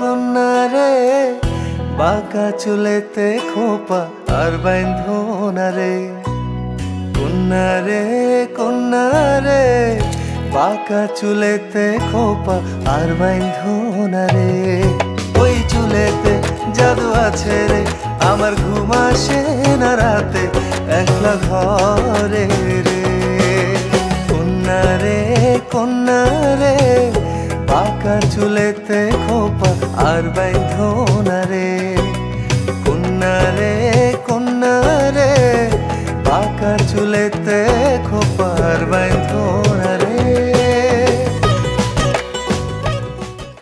কন্যা রে বাঁকা চুলেতে খোপা আর বাইন্ধো না রে। কন্যা রে বাঁকা চুলেতে খোপা আর বাইন্ধো না রে। ওই চুলেতে জাদু আছে রে, আমার ঘুম আসে না রাতে একলা ঘরে রে। কন্যা রে বাঁকা চুলেতে খোপা আর বাইন্ধো না রে। কন্যা রে বাঁকা চুলেতে খোপা আর বাইন্ধো